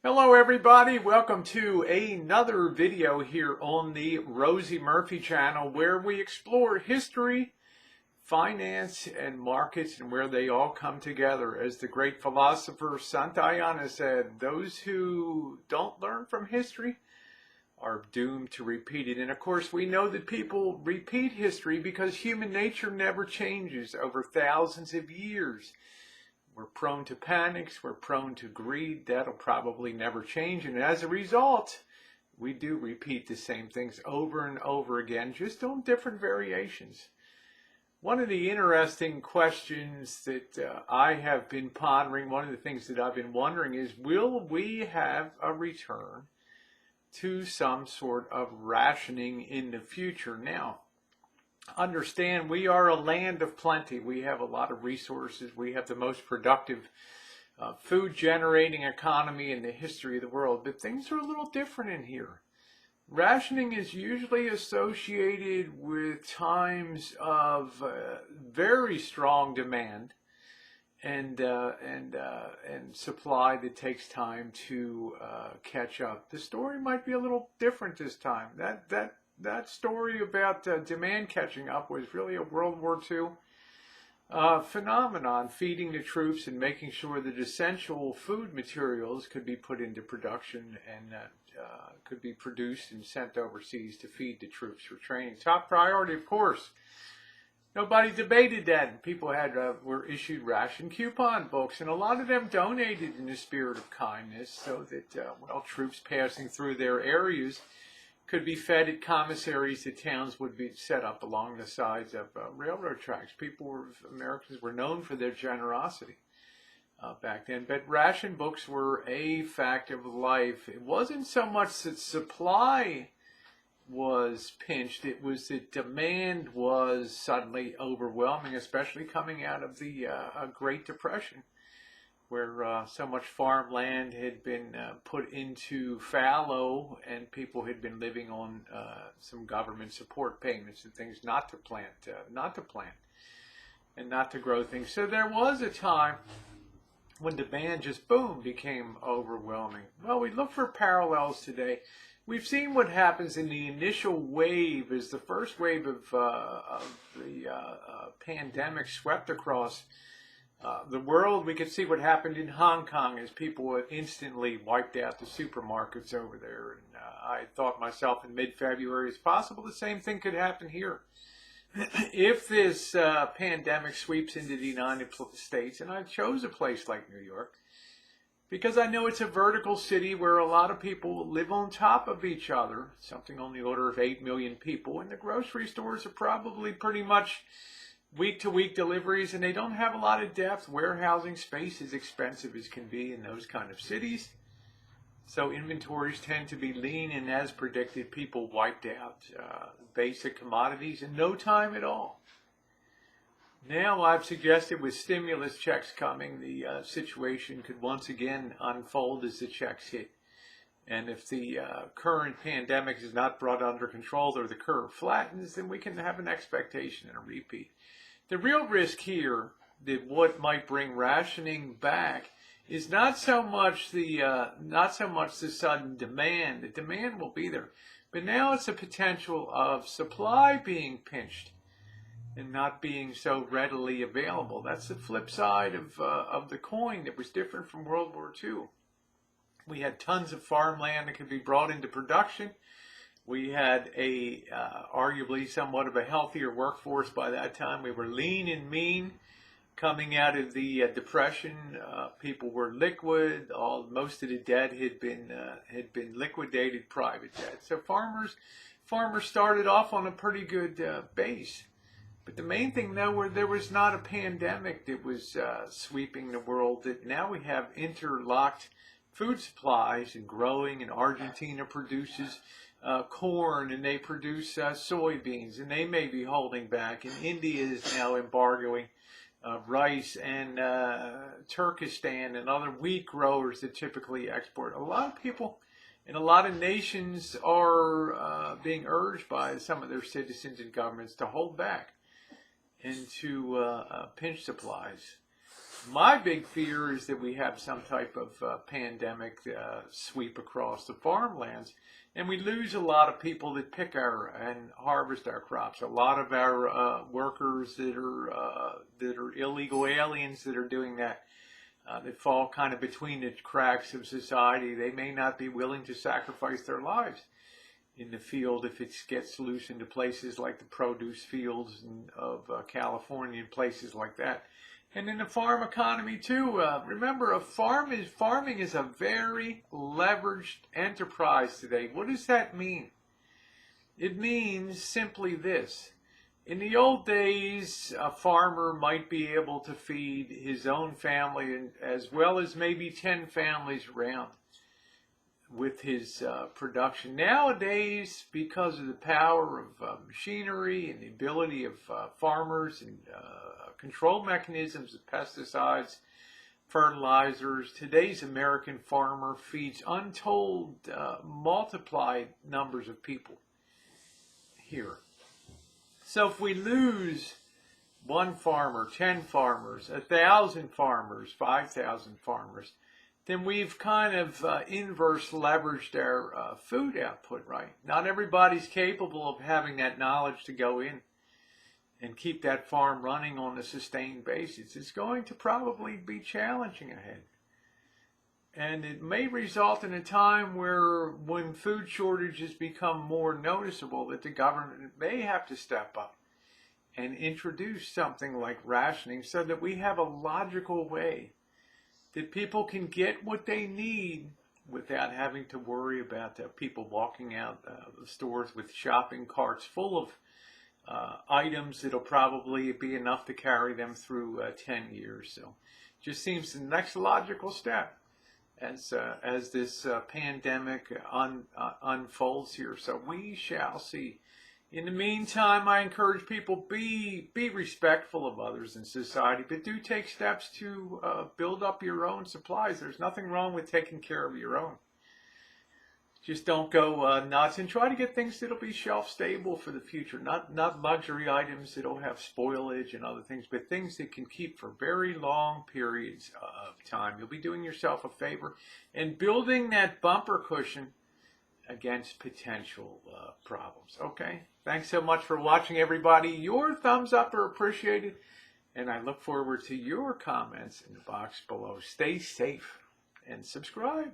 Hello everybody, welcome to another video here on the Rosie Murphy channel where we explore history, finance, and markets and where they all come together. As the great philosopher Santayana said, those who don't learn from history are doomed to repeat it. And of course we know that people repeat history because human nature never changes over thousands of years. We're prone to panics, we're prone to greed. That'll probably never change. And as a result, we do repeat the same things over and over again, just on different variations. One of the interesting questions that I have been pondering, one of the things that I've been wondering is, will we have a return to some sort of rationing in the future? Now, understand we are a land of plenty. We have a lot of resources. We have the most productive food generating economy in the history of the world, but things are a little different in here. Rationing is usually associated with times of very strong demand and supply that takes time to catch up. The story might be a little different this time. That story about demand catching up was really a World War II phenomenon, feeding the troops and making sure that essential food materials could be put into production and could be produced and sent overseas to feed the troops for training. Top priority, of course. Nobody debated that. People were issued ration coupon books, and a lot of them donated in the spirit of kindness so that troops passing through their areas could be fed at commissaries that towns would be set up along the sides of railroad tracks. Americans were known for their generosity back then. But ration books were a fact of life. It wasn't so much that supply was pinched, it was that demand was suddenly overwhelming, especially coming out of the Great Depression, where so much farmland had been put into fallow and people had been living on some government support payments and things not to plant and not to grow things. So there was a time when demand just boom became overwhelming. Well, we look for parallels today. We've seen what happens in the initial wave as the first wave of the pandemic swept across the world. We could see what happened in Hong Kong as people instantly wiped out the supermarkets over there. And I thought myself in mid-February, it's possible the same thing could happen here. If this pandemic sweeps into the United States, and I chose a place like New York, because I know it's a vertical city where a lot of people live on top of each other, something on the order of 8 million people, and the grocery stores are probably pretty much week-to-week deliveries, and they don't have a lot of depth. Warehousing space is expensive as can be in those kind of cities. So inventories tend to be lean, and as predicted, people wiped out basic commodities in no time at all. Now I've suggested with stimulus checks coming, the situation could once again unfold as the checks hit. And if the current pandemic is not brought under control or the curve flattens, then we can have an expectation and a repeat. The real risk here, that what might bring rationing back, is not so much the sudden demand. The demand will be there, but now it's the potential of supply being pinched and not being so readily available. That's the flip side of the coin that was different from World War II. We had tons of farmland that could be brought into production. We had arguably somewhat of a healthier workforce by that time. We were lean and mean. Coming out of the Depression, people were liquid. Most of the debt had been liquidated, private debt. So farmers started off on a pretty good base. But the main thing, though, there was not a pandemic that was sweeping the world. That now we have interlocked food supplies and growing, and Argentina produces corn, and they produce soybeans, and they may be holding back, and India is now embargoing rice, and Turkestan and other wheat growers that typically export. A lot of people and a lot of nations are being urged by some of their citizens and governments to hold back and to pinch supplies. My big fear is that we have some type of pandemic sweep across the farmlands, and we lose a lot of people that pick our and harvest our crops. A lot of our workers that are illegal aliens that are doing that. They fall kind of between the cracks of society. They may not be willing to sacrifice their lives in the field if it gets loose into places like the produce fields of California and places like that. And in the farm economy too. Remember, farming is a very leveraged enterprise today. What does that mean? It means simply this. In the old days, a farmer might be able to feed his own family and as well as maybe 10 families around with his production. Nowadays, because of the power of machinery and the ability of farmers and control mechanisms of pesticides, fertilizers, today's American farmer feeds untold multiplied numbers of people here. So if we lose one farmer, 10 farmers, 1,000 farmers, 5,000 farmers, then we've kind of inverse leveraged our food output, right? Not everybody's capable of having that knowledge to go in and keep that farm running on a sustained basis. It's going to probably be challenging ahead. And it may result in a time where when food shortages become more noticeable that the government may have to step up and introduce something like rationing so that we have a logical way that people can get what they need without having to worry about people walking out the stores with shopping carts full of items that'll probably be enough to carry them through 10 years. So just seems the next logical step as this pandemic unfolds here. So we shall see. In the meantime, I encourage people be respectful of others in society, but do take steps to build up your own supplies. There's nothing wrong with taking care of your own. Just don't go nuts and try to get things that'll be shelf stable for the future. Not luxury items that'll have spoilage and other things, but things that can keep for very long periods of time. You'll be doing yourself a favor and building that bumper cushion against potential problems. Okay? Thanks so much for watching, everybody. Your thumbs up are appreciated, and I look forward to your comments in the box below. Stay safe and subscribe.